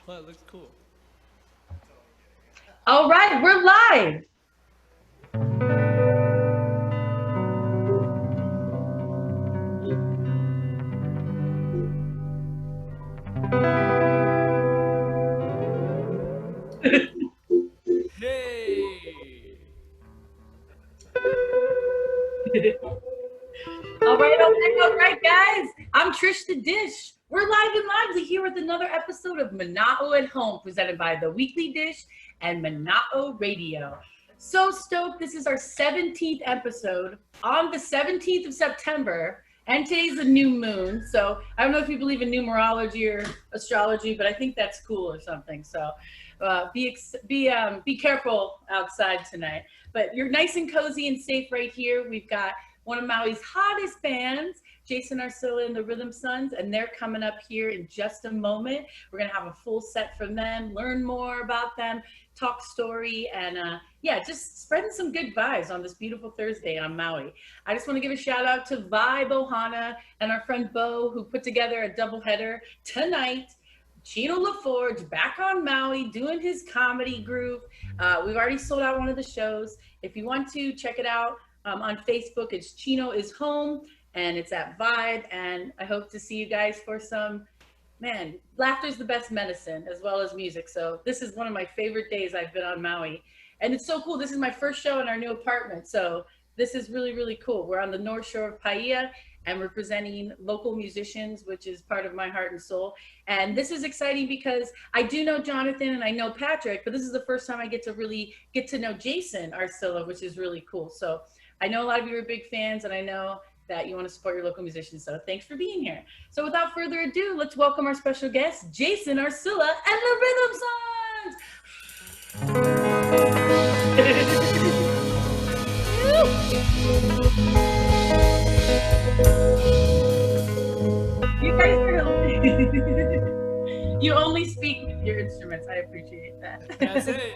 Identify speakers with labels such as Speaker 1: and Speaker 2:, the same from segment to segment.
Speaker 1: Well, it looks cool.
Speaker 2: All right, we're live.
Speaker 1: Hey!
Speaker 2: All right, guys. I'm Trish da Dish. We're live and lively here with another episode of Mana'o at Home, presented by The Weekly Dish and Mana'o Radio. So stoked. This is our 17th episode on the 17th of September, and today's a new moon. So I don't know if you believe in numerology or astrology, but I think that's cool or something. So be careful outside tonight. But you're nice and cozy and safe right here. We've got one of Maui's hottest bands, Jason Arcilla and the Rhythm Sons, and they're coming up here in just a moment. We're gonna have a full set from them, learn more about them, talk story, and yeah, just spreading some good vibes on this beautiful Thursday on Maui. I just want to give a shout out to Vibe Ohana and our friend Bo, who put together a doubleheader tonight. Chino LaForge back on Maui doing his comedy groove. We've already sold out one of the shows. If you want to check it out, on Facebook, it's Chino is Home, and it's at Vibe. And I hope to see you guys for some, man, laughter's the best medicine as well as music. So this is one of my favorite days I've been on Maui. And it's so cool. This is my first show in our new apartment. So this is really, really cool. We're on the North Shore of Paia, and we're presenting local musicians, which is part of my heart and soul. And this is exciting because I do know Jonathan and I know Patrick, but this is the first time I get to really get to know Jason Arcilla, which is really cool. So I know a lot of you are big fans, and I know that you want to support your local musicians. So thanks for being here. So without further ado, let's welcome our special guest, Jason Arcilla and the Rhythm Sons. You guys are you only speak with your instruments. I appreciate that.
Speaker 1: That's it.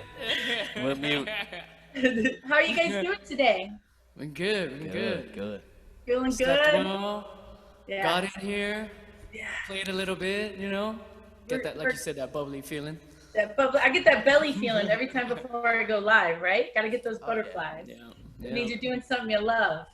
Speaker 3: We're mute.
Speaker 2: How are you guys doing today?
Speaker 1: We're good. We're good.
Speaker 3: Good.
Speaker 2: Feeling
Speaker 1: Slept
Speaker 2: good?
Speaker 1: well.
Speaker 2: Yeah.
Speaker 1: Got in here.
Speaker 2: Yeah.
Speaker 1: Played a little bit. You know. Get that, like you said, that bubbly feeling.
Speaker 2: I get that belly feeling every time before I go live, right? Got to get those butterflies.
Speaker 1: Yeah.
Speaker 2: It means you're doing something you love.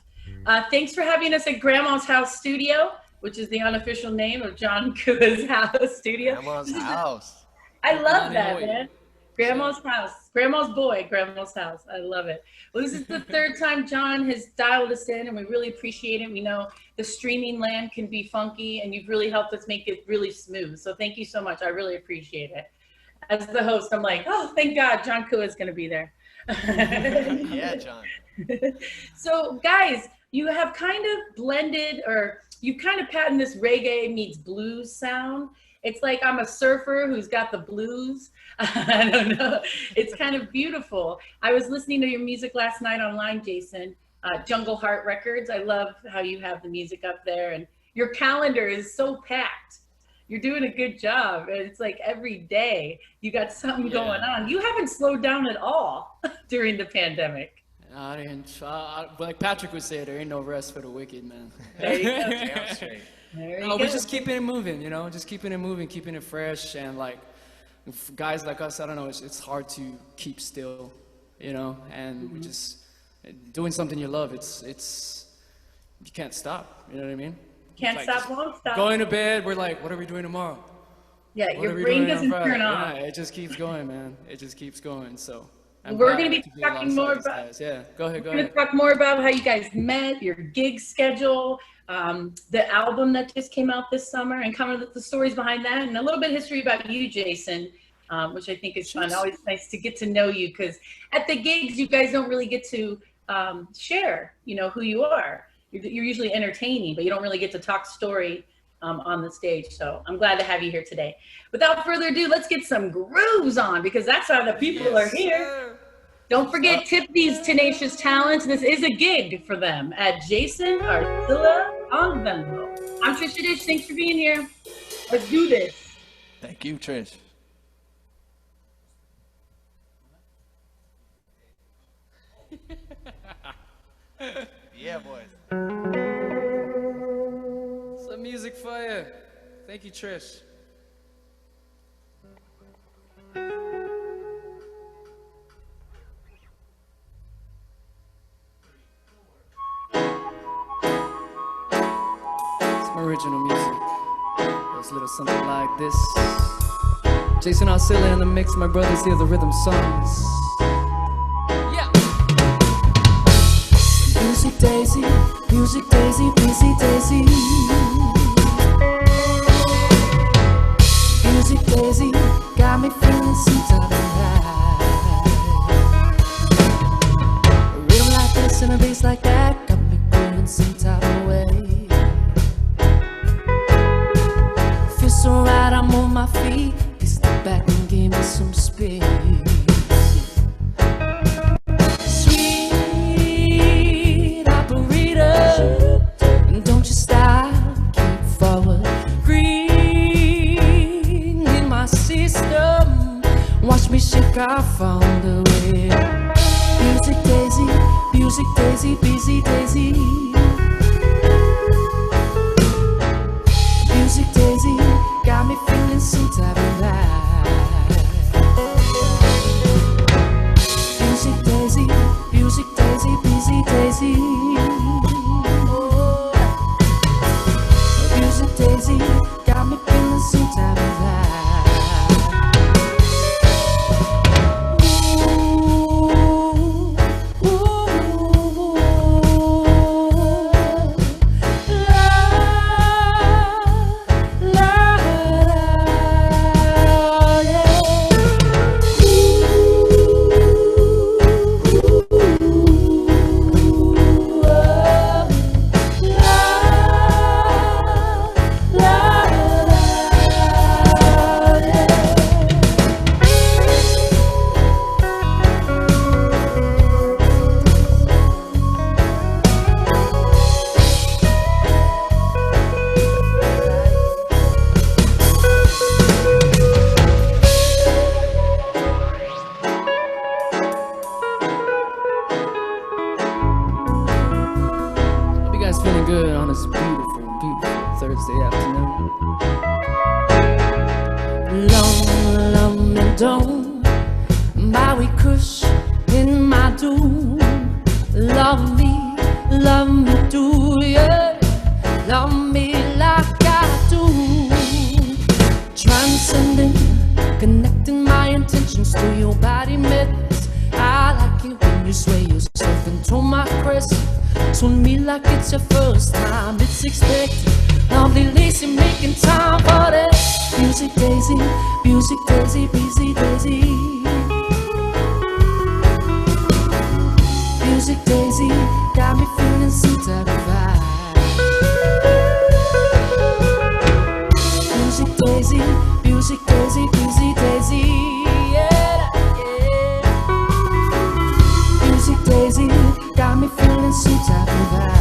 Speaker 2: Thanks for having us at Grandma's House Studio, which is the unofficial name of John Kua's house studio.
Speaker 3: Grandma's house.
Speaker 2: I love that, man. Grandma's house. Grandma's boy, Grandma's house. I love it. Well, this is the third time John has dialed us in, and we really appreciate it. We know the streaming land can be funky, and you've really helped us make it really smooth. So thank you so much. I really appreciate it. As the host, I'm like, oh, thank God John Kua is going to be there.
Speaker 3: Yeah, John.
Speaker 2: So, guys, you have kind of blended, or you've kind of patented this reggae meets blues sound. It's like I'm a surfer who's got the blues. I don't know. It's kind of beautiful. I was listening to your music last night online, Jason. Jungle Heart Records. I love how you have the music up there, and your calendar is so packed. You're doing a good job. It's like every day you got something going on. You haven't slowed down at all during the pandemic.
Speaker 1: I didn't. Like Patrick would say, there ain't no rest for the wicked, man.
Speaker 2: There you go.
Speaker 3: Damn straight.
Speaker 2: There you
Speaker 1: No,
Speaker 2: go.
Speaker 1: we're just keeping it moving, you know, just keeping it moving, keeping it fresh, and like for guys like us, I don't know, it's hard to keep still, you know, and we just doing something you love. It's you can't stop, you know what I mean?
Speaker 2: Can't
Speaker 1: Like,
Speaker 2: stop,
Speaker 1: just
Speaker 2: won't stop.
Speaker 1: Going to bed, we're like, what are we doing tomorrow?
Speaker 2: Yeah,
Speaker 1: What
Speaker 2: your
Speaker 1: are we
Speaker 2: brain
Speaker 1: doing on
Speaker 2: doesn't
Speaker 1: Friday?
Speaker 2: turn off.
Speaker 1: Yeah, it just keeps going, man. It just keeps going. So I'm
Speaker 2: We're
Speaker 1: glad
Speaker 2: gonna be
Speaker 1: to
Speaker 2: talking more
Speaker 1: alongside these
Speaker 2: about.
Speaker 1: guys. Yeah, go ahead.
Speaker 2: We're going to talk more about how you guys met, your gig schedule, the album that just came out this summer, and kind of the stories behind that, and a little bit of history about you, Jason, which I think is fun. Always nice to get to know you, because at the gigs, you guys don't really get to share, you know, who you are. You're usually entertaining, but you don't really get to talk story on the stage. So I'm glad to have you here today. Without further ado, let's get some grooves on, because that's why the people are here. Don't forget, tip these tenacious talents. This is a gig for them at Jason Arcilla on Venmo. I'm Trish da Dish. Thanks for being here. Let's do this.
Speaker 3: Thank you, Trish. Yeah, boys.
Speaker 1: Some music for you. Thank you, Trish. Some original music. Goes a little something like this. Jason Arcilla in the mix, my brothers here, the rhythm songs. Yeah. Music Daisy, Music Daisy, busy Daisy. Music Daisy, got me feeling some type of high. A rhythm like this and a bass like that got me going some type of way. Feels so right, I'm on my feet. Please step back and give me some space. Sweet operator, and don't you stop, keep forward. Green in my system, watch me shake off on the way. Music Daisy, Music Daisy, busy Daisy. Music Daisy, got me feeling some type of life. Music Daisy, Music Daisy, busy Daisy. Music Daisy, got me feeling some type of life. Feeling good on this beautiful, beautiful Thursday afternoon. Long and don't Maui kush in my doom. Love me do, yeah. Love me like I do. Transcending, connecting my intentions to your body myths. I like it when you sway yourself into my crest. Tune me like it's your first time, it's expected. I'll be lazy making time for that. Music Daisy, Music Daisy, busy Daisy. Music Daisy, got me feeling some type of vibe. Music Daisy, Music Daisy, busy Daisy. Yeah, yeah. Music Daisy, got me feeling some type of vibe.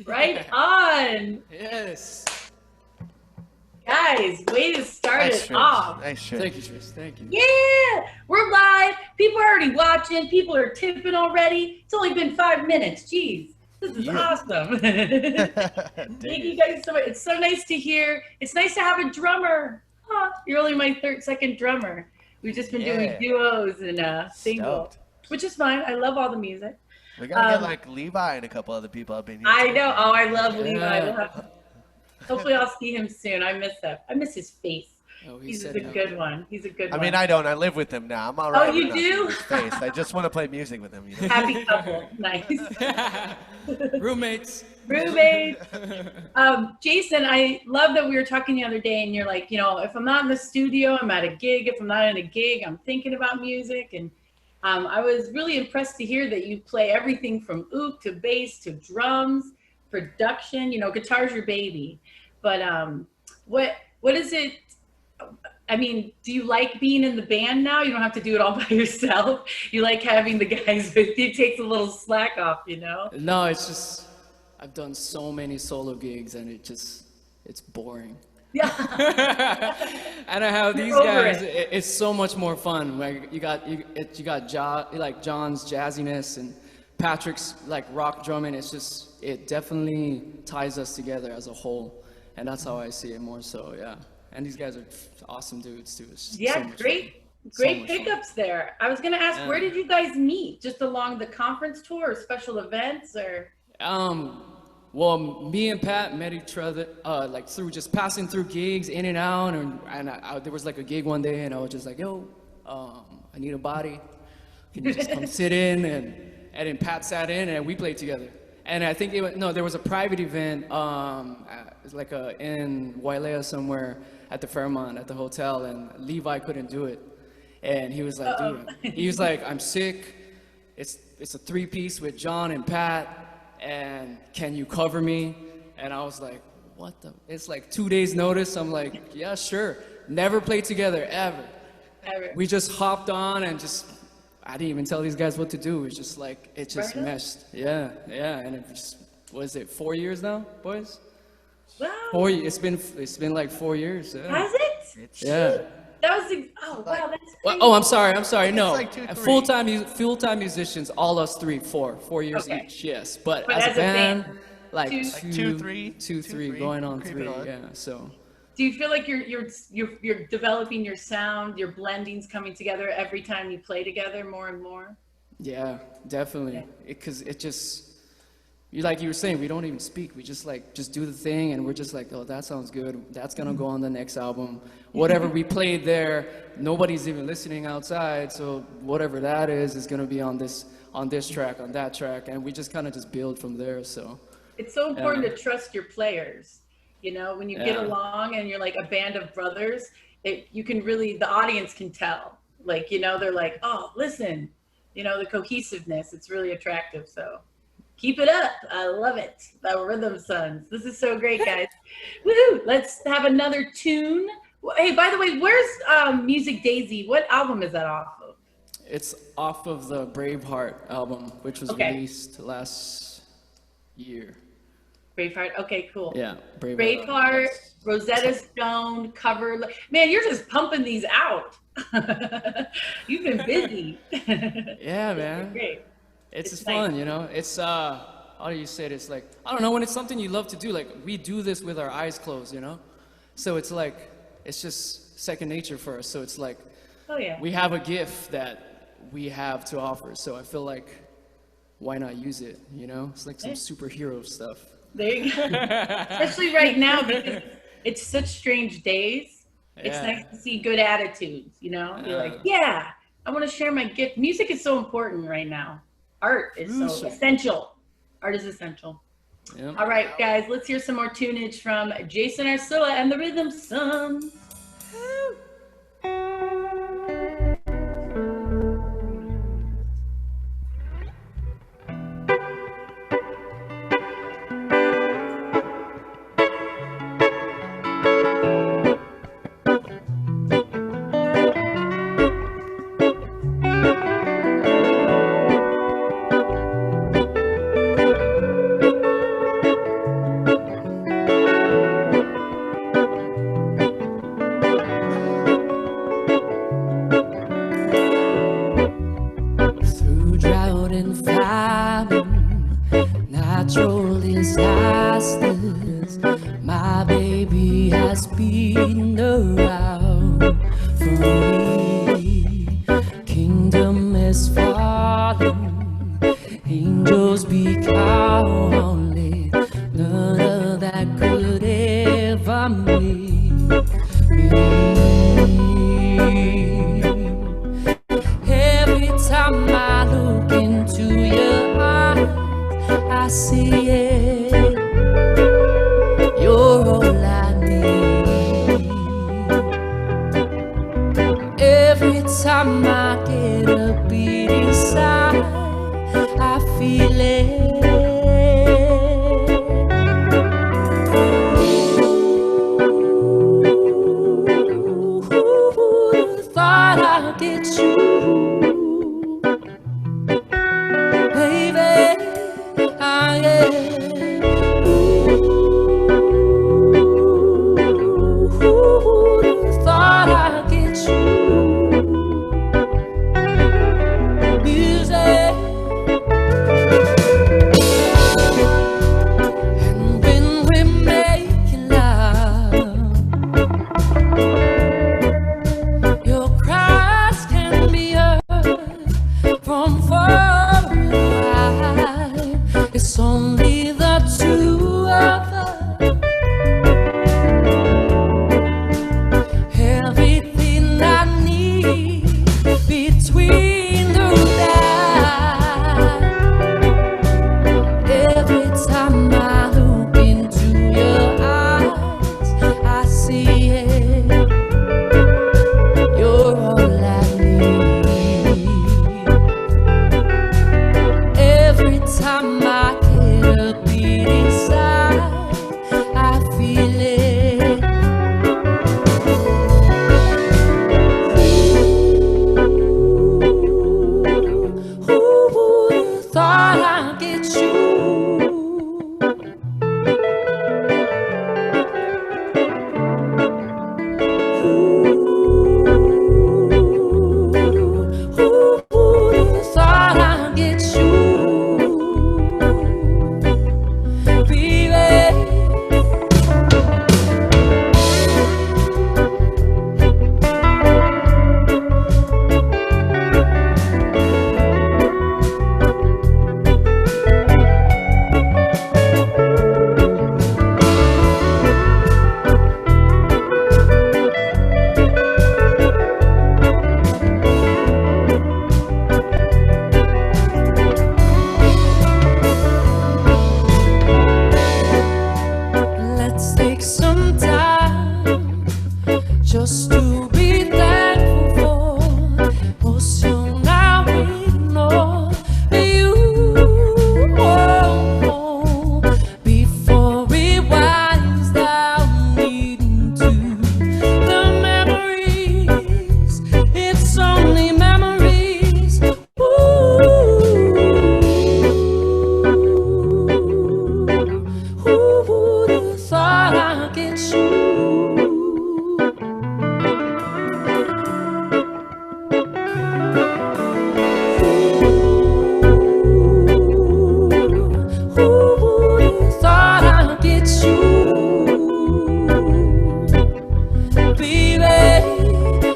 Speaker 2: Right on.
Speaker 1: Yes.
Speaker 2: Guys, way to start
Speaker 3: Nice
Speaker 2: it
Speaker 3: Trish.
Speaker 2: off.
Speaker 3: Nice Trish.
Speaker 1: Thank you, Trish. Thank you.
Speaker 2: Yeah, we're live. People are already watching. People are tipping already. It's only been 5 minutes. Jeez, this is awesome. Thank you guys so much. It's so nice to hear. It's nice to have a drummer. Huh, you're only my second drummer. We've just been doing duos and singles, which is fine. I love all the music.
Speaker 3: We gotta get like Levi and a couple other people up in here.
Speaker 2: I know. Oh, I love Levi. We'll have to, hopefully, I'll see him soon. I miss him. I miss his face.
Speaker 1: Oh,
Speaker 2: He's a good one. He's a good one.
Speaker 3: I mean, I don't. I live with him now. I'm all right.
Speaker 2: Oh, you
Speaker 3: with not
Speaker 2: do?
Speaker 3: seeing his face. I just want to play music with him. You know?
Speaker 2: Happy couple. Nice.
Speaker 1: Roommates.
Speaker 2: Roommates. Jason, I love that we were talking the other day and you're like, you know, if I'm not in the studio, I'm at a gig. If I'm not in a gig, I'm thinking about music. And I was really impressed to hear that you play everything from oud to bass to drums, production, you know, guitar's your baby. But what is it? I mean, do you like being in the band now? You don't have to do it all by yourself. You like having the guys with you. It takes a little slack off, you know?
Speaker 1: No, it's just, I've done so many solo gigs and it's boring.
Speaker 2: Yeah.
Speaker 1: And I have these
Speaker 2: You're over
Speaker 1: guys,
Speaker 2: it.
Speaker 1: it's so much more fun. Like you got like John's jazziness and Patrick's like rock drumming. It definitely ties us together as a whole. And that's how I see it more so, yeah. And these guys are awesome dudes too. It's
Speaker 2: Yeah,
Speaker 1: so much
Speaker 2: great
Speaker 1: fun.
Speaker 2: pickups there. I was gonna ask,
Speaker 1: Yeah.
Speaker 2: where did you guys meet? Just along the conference tour or special events or?
Speaker 1: Well, me and Pat met each other like through just passing through gigs in and out, and there was like a gig one day, and I was just like, yo, I need a body. Can you just come sit in? And then Pat sat in, and we played together. And I think there was a private event, it's like in Wailea somewhere at the Fairmont at the hotel, and Levi couldn't do it, and he was like, dude, he was like, I'm sick. It's a 3-piece with John and Pat. And can you cover me? And I was like, what the? It's like 2 days notice. I'm like, yeah, sure. Never played together, ever. We just hopped on and I didn't even tell these guys what to do. It's just like, it just meshed. Yeah. And it just, what is it, 4 years now, boys?
Speaker 2: Wow.
Speaker 1: 4 years, it's been like 4 years. Yeah.
Speaker 2: Has it?
Speaker 1: Yeah.
Speaker 2: That was, wow, that's crazy.
Speaker 1: Well, oh, I'm sorry. No,
Speaker 3: like 2, 3.
Speaker 1: full-time musicians, all us three, 4 years
Speaker 2: Okay.
Speaker 1: each. Yes, but
Speaker 2: But
Speaker 1: as a band, like
Speaker 2: Two-
Speaker 3: Like 2, 3.
Speaker 1: 2, 3,
Speaker 3: 3,
Speaker 1: going on
Speaker 3: creeping
Speaker 1: 3.
Speaker 3: on.
Speaker 1: Yeah, so
Speaker 2: Do you feel like you're developing your sound, your blendings coming together every time you play together more and more?
Speaker 1: yeah, definitely. Because it just, like you were saying, we don't even speak. We just do the thing, and we're just like, oh, that sounds good. That's gonna go on the next album. Whatever we played there, nobody's even listening outside. So whatever that is gonna be on this track, on that track, and we just kind of just build from there. So
Speaker 2: It's so important to trust your players. You know, when you get
Speaker 1: Yeah.
Speaker 2: along and you're like a band of brothers, you can really, the audience can tell. Like, you know, they're like, oh, listen, you know, the cohesiveness, it's really attractive. So keep it up. I love it. The Rhythm Sons. This is so great, guys. Woohoo! Let's have another tune. Hey, by the way, where's Music Daisy? What album is that off of?
Speaker 1: it's off of the Braveheart album, which was
Speaker 2: Okay.
Speaker 1: released last year.
Speaker 2: Braveheart. Okay, cool.
Speaker 1: Yeah,
Speaker 2: Braveheart,
Speaker 1: yes.
Speaker 2: Rosetta Stone, cover. Man, you're just pumping these out. You've been busy.
Speaker 1: Yeah, man.
Speaker 2: Great.
Speaker 1: It's
Speaker 2: It's
Speaker 1: just fun,
Speaker 2: nice.
Speaker 1: you know? It's, how do you say it? It's like, I don't know, when it's something you love to do, like, we do this with our eyes closed, you know? So it's like, it's just second nature for us. So it's like,
Speaker 2: Oh yeah.
Speaker 1: we have a gift that we have to offer. So I feel like, why not use it, you know? It's like some superhero stuff.
Speaker 2: There you go. Especially right now because it's such strange days. It's
Speaker 1: Yeah.
Speaker 2: nice to see good attitudes, you know? You're like, yeah, I want to share my gift. Music is so important right now. Art is so
Speaker 1: Crucial.
Speaker 2: essential. Art is essential.
Speaker 1: Yeah.
Speaker 2: All right, guys, let's hear some more tunage from Jason Arcilla and the Rhythm Sons.
Speaker 1: Through drought and famine, natural disasters, my baby has been around for me. Kingdom is falling, angels be counted, none of that could ever meet me. Every time I look into your eyes, I see it.
Speaker 4: It's only the two of us. Everything I need between the lines. Every time I look into your eyes, I see it. You're all I need. Every time I get a beat inside, I feel it. Who would've thought I'd get you? Who would've thought I'd get you, baby? Let's take some time just to be thankful for what's you now ignore you. Oh, before we winds down into the memories, it's only memories. Who would've thought I'd get you? Who would've thought I'd get you, baby?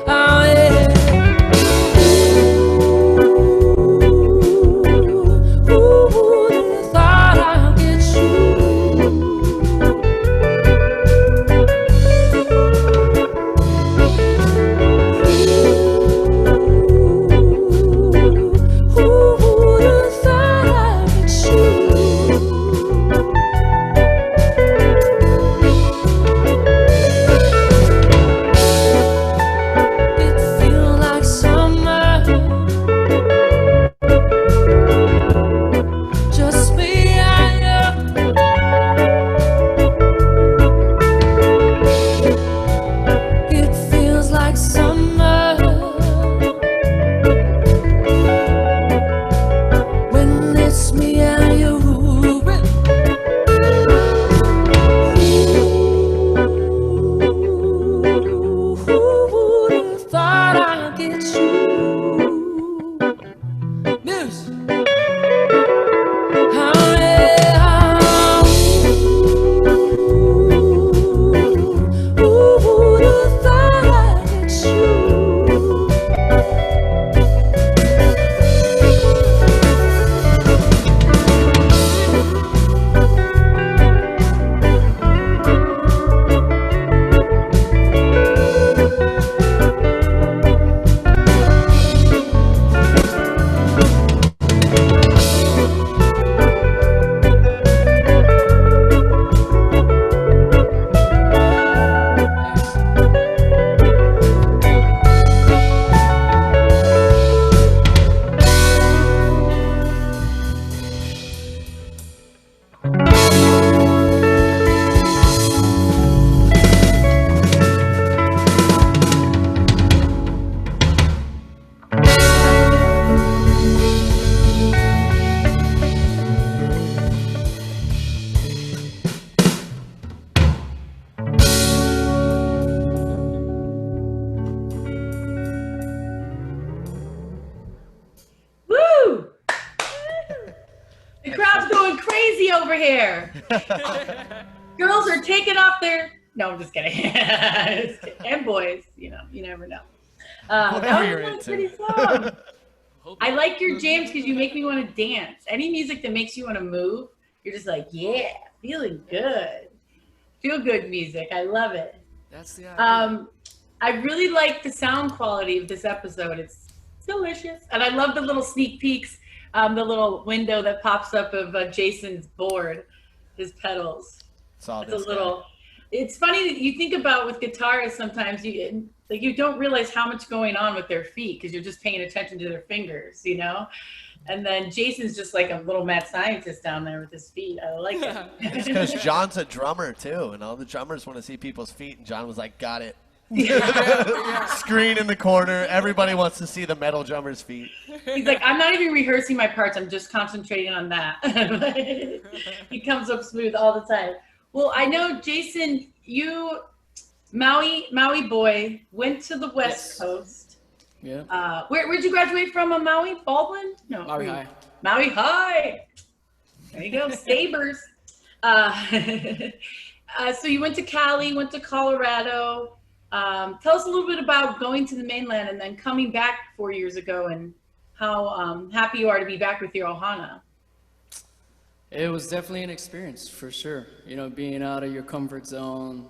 Speaker 4: Oh yeah. Who would've thought I'd get you? Who would've thought I'd get you? It feels like summer, just me and you. It feels like summer when it's me and you. Who would've thought I'd get you? Music. Oh yeah. Who would've thought I'd get you?
Speaker 2: Woo! The crowd's going crazy over here. Girls are taking off their. No, I'm just kidding. Just kidding. And boys, you know, you never know. That was
Speaker 3: Whatever
Speaker 2: a
Speaker 3: you're
Speaker 2: really
Speaker 3: into.
Speaker 2: pretty song. I like your jams because you make me want to dance. Any music that makes you want to move, you're just like, yeah, feeling good. Feel good music. I love it.
Speaker 1: That's the idea.
Speaker 2: I really like the sound quality of this episode. It's delicious. And I love the little sneak peeks, the little window that pops up of Jason's board, his pedals. It's a little. It's funny that you think about with guitarists sometimes you don't realize how much going on with their feet because you're just paying attention to their fingers, you know? And then Jason's just like a little mad scientist down there with his feet. I like it.
Speaker 3: It's because John's a drummer too, and all the drummers want to see people's feet, and John was like, got it. Screen in the corner. Everybody wants to see the metal drummer's feet.
Speaker 2: He's like, I'm not even rehearsing my parts. I'm just concentrating on that. He comes up smooth all the time. Well, I know, Jason, you, Maui boy, went to the West Coast.
Speaker 1: Yeah.
Speaker 2: Where'd you graduate from on Maui? Baldwin? No.
Speaker 1: Maui High.
Speaker 2: Maui High. There you go, Sabres. So you went to Cali, went to Colorado. Tell us a little bit about going to the mainland and then coming back 4 years ago and how happy you are to be back with your ohana.
Speaker 1: It was definitely an experience, for sure. You know, being out of your comfort zone,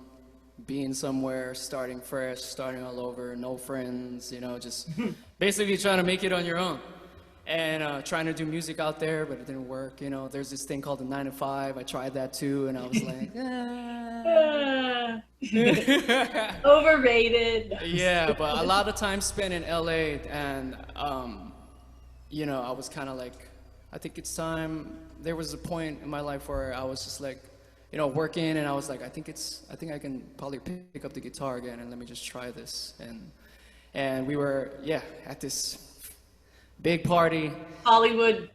Speaker 1: being somewhere, starting fresh, starting all over, no friends, you know, just basically trying to make it on your own. And trying to do music out there, but it didn't work. You know, there's this thing called the 9 to 5. I tried that too, and I was like,
Speaker 2: overrated.
Speaker 1: Yeah, but a lot of time spent in LA, and you know, I was kind of like, I think it's time. There was a point in my life where I was just like, you know, working, and I was like, I think I can probably pick up the guitar again, and let me just try this. And we were, at this big party.
Speaker 2: Hollywood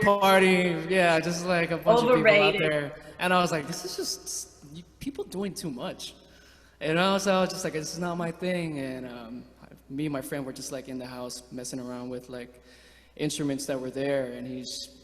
Speaker 1: party. Yeah, just like a bunch of people out there. And I was like, this is just people doing too much. You know, so I was just like, this is not my thing. And me and my friend were just like in the house messing around with like instruments that were there. And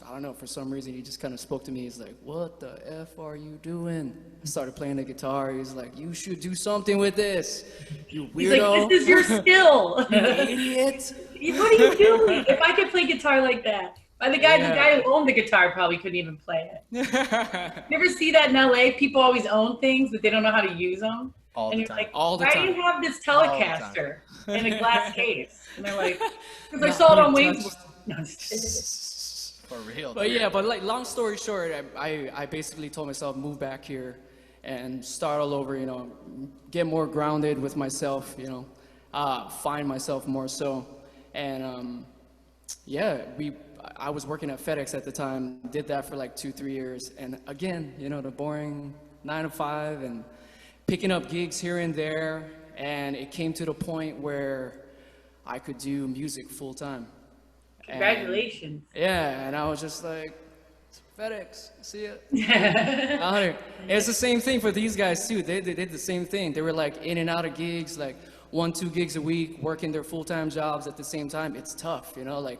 Speaker 1: I don't know, for some reason, he just kind of spoke to me. He's like, what the F are you doing? I started playing the guitar. He's like, you should do something with this, you weirdo.
Speaker 2: He's like, this is your skill.
Speaker 1: You idiot.
Speaker 2: What are you doing? If I could play guitar like that. The guy who owned the guitar probably couldn't even play it. You ever see that in LA? People always own things, but they don't know how to use them.
Speaker 3: All the time.
Speaker 2: Like,
Speaker 1: All the
Speaker 2: why
Speaker 1: time.
Speaker 2: do you have this Telecaster in a glass case? And they're like, because I saw it on Wayne's. No, I'm just kidding.
Speaker 3: For real.
Speaker 1: But yeah, but like long story short, I basically told myself move back here and start all over, you know, get more grounded with myself, you know, find myself more so. And I was working at FedEx at the time, did that for like 2-3 years. And again, you know, the boring 9 to 5 and picking up gigs here and there. And it came to the point where I could do music full time.
Speaker 2: Congratulations.
Speaker 1: And I was just like, FedEx, see ya. It's the same thing for these guys too. They did the same thing. They were like in and out of gigs, like 1-2 gigs a week, working their full-time jobs at the same time. It's tough, you know, like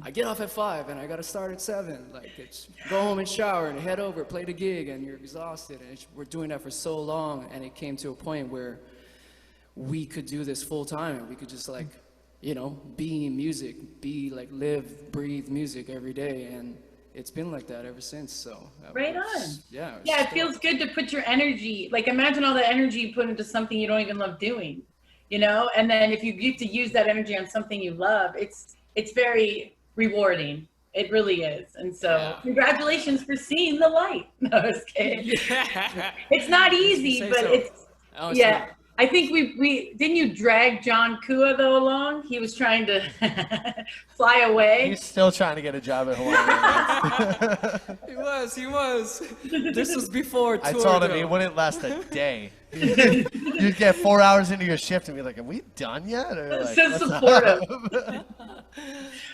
Speaker 1: I get off at 5 and I got to start at 7. Like it's go home and shower and head over, play the gig, and you're exhausted. And we're doing that for so long, and it came to a point where we could do this full time, and we could just like, you know, be in music, live, breathe music every day, and it's been like that ever since. So
Speaker 2: right on.
Speaker 1: Yeah.
Speaker 2: It feels good to put your energy. Like imagine all the energy you put into something you don't even love doing, you know. And then if you get to use that energy on something you love, it's very rewarding. It really is. And so congratulations for seeing the light. No, I was kidding.
Speaker 1: Yeah.
Speaker 2: It's not easy, but
Speaker 1: so.
Speaker 2: It's I think we didn't you drag John Kua though along? He was trying to fly away.
Speaker 3: He's still trying to get a job at Hawaii.
Speaker 1: He was. This was before tour.
Speaker 3: I told him he wouldn't last a day. You'd get 4 hours into your shift and be like, "Are we done yet?" Or like,
Speaker 2: so supportive.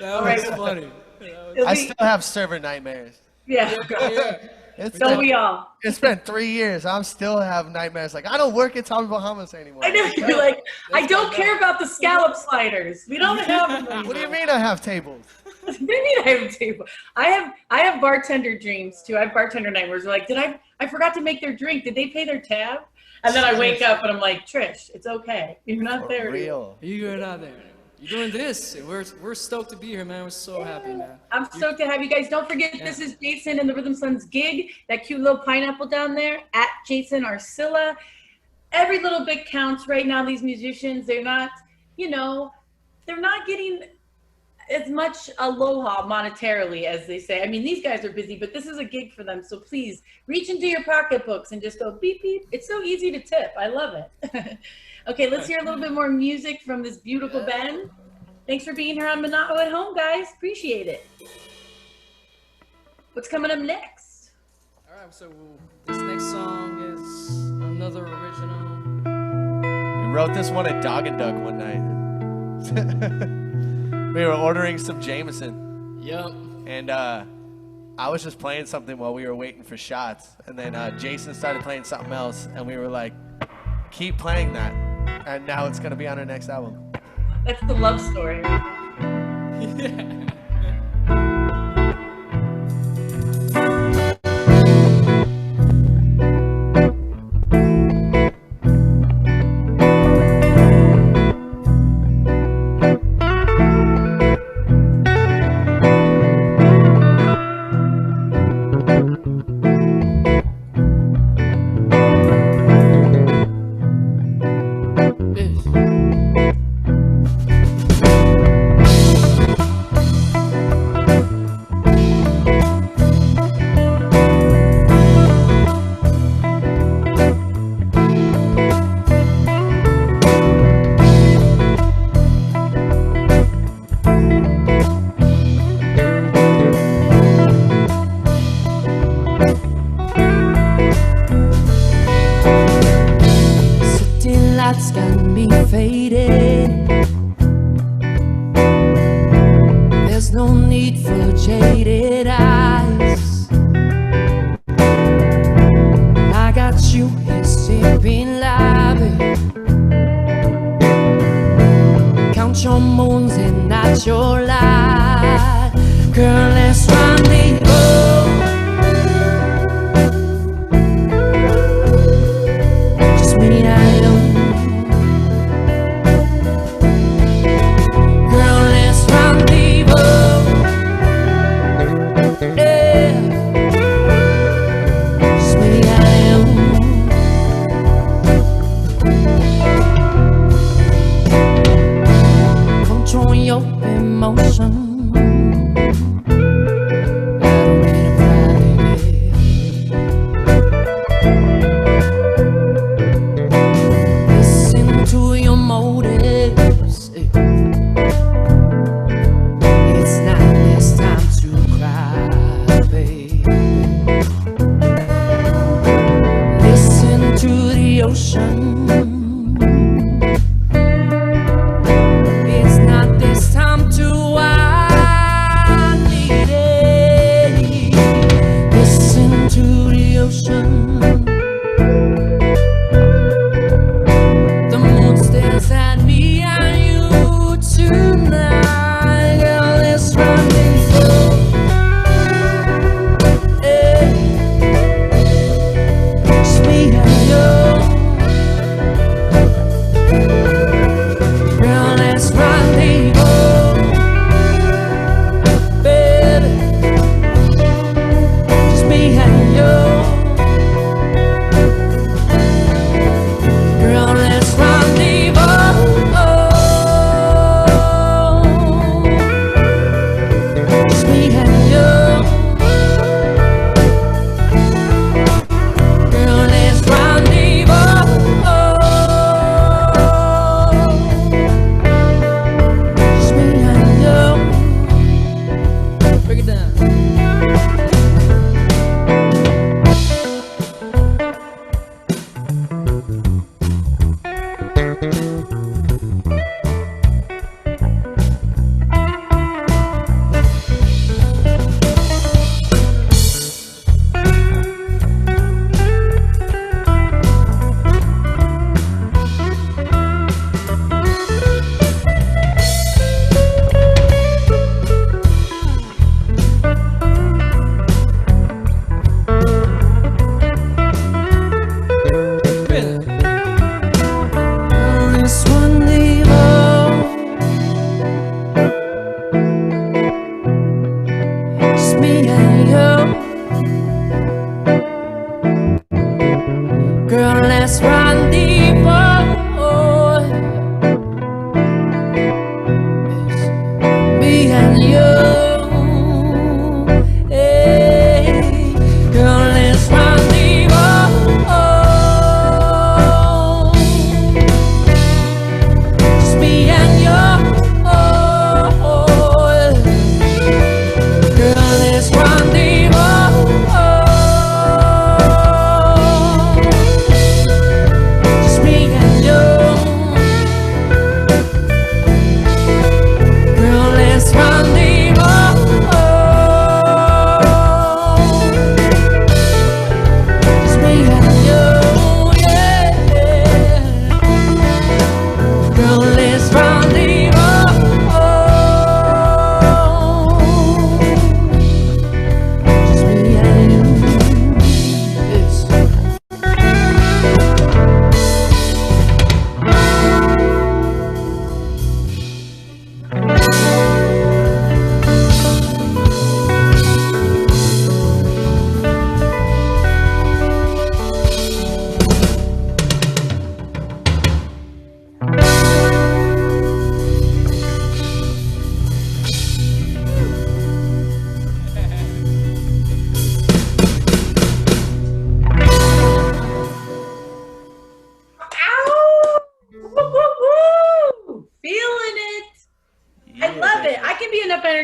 Speaker 1: That was funny.
Speaker 3: I still have server nightmares.
Speaker 2: Yeah. So we all.
Speaker 3: It's been 3 years. I'm still have nightmares. Like I don't work at Tommy Bahama's anymore.
Speaker 2: I know you're like, I don't care about the scallop sliders. We don't have them anymore.
Speaker 3: What do you mean I have tables?
Speaker 2: What do you mean I have a table? I have bartender dreams too. I have bartender nightmares. Like, I forgot to make their drink. Did they pay their tab? And then I wake up and I'm like, Trish, it's okay. You're not there.
Speaker 3: Real.
Speaker 1: You're not there. you're doing this. We're stoked to be here, man. We're so happy, man.
Speaker 2: I'm stoked to have you guys. Don't forget, this is Jason and the Rhythm Sons gig. That cute little pineapple down there at Jason Arcilla. Every little bit counts right now. These musicians, they're not, you know, they're not getting as much aloha monetarily as they say. I mean, these guys are busy, but this is a gig for them. So please reach into your pocketbooks and just go beep, beep. It's so easy to tip. I love it. Okay, let's hear a little bit more music from this beautiful band. Thanks for being here on Monotto at Home, guys. Appreciate it. What's coming up next?
Speaker 1: All right, so this next song is another original.
Speaker 3: We wrote this one at Dog and Doug one night. We were ordering some Jameson.
Speaker 1: Yep.
Speaker 3: And I was just playing something while we were waiting for shots. And then Jason started playing something else. And we were like, keep playing that. And now it's going to be on our next album.
Speaker 2: That's the love story.
Speaker 1: Yeah.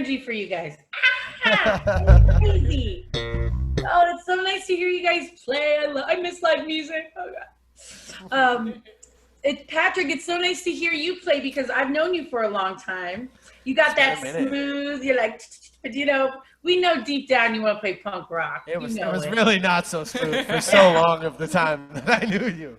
Speaker 2: energy for you guys. Ah, crazy. Oh, it's so nice to hear you guys play. I miss live music. Oh God. Patrick, it's so nice to hear you play because I've known you for a long time. You got that smooth. You're like, but you know, we know deep down you want to play punk rock.
Speaker 3: It was really not so smooth for so long of the time that I knew you.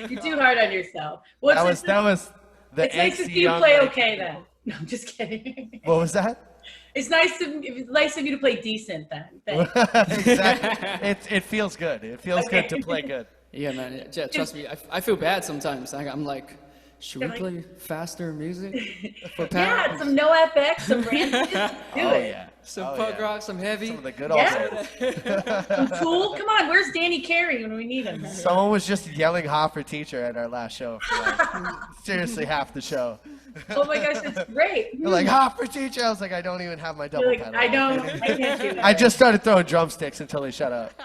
Speaker 2: You're too hard on yourself.
Speaker 3: That was the
Speaker 2: It's nice to see you play okay then. No, I'm just kidding.
Speaker 3: What was that?
Speaker 2: It's nice of you to play decent then.
Speaker 3: Exactly. It feels good. It feels good to play good.
Speaker 1: Yeah, man. Yeah, trust me, I feel bad sometimes. I'm like, should we play faster music for Pat?
Speaker 2: Yeah, some no FX, some Rancid. Do it.
Speaker 3: Yeah.
Speaker 1: Some punk rock, some heavy.
Speaker 3: Some of the good old
Speaker 2: Some Tool. Come on, where's Danny Carey when we need him?
Speaker 3: Someone was just yelling "Hopper Teacher" at our last show for like, seriously half the show.
Speaker 2: Oh my gosh, that's great.
Speaker 3: They're like, "Hopper Teacher." I was like, I don't even have my double pedal.
Speaker 2: I can't do that.
Speaker 3: I just started throwing drumsticks until he shut up.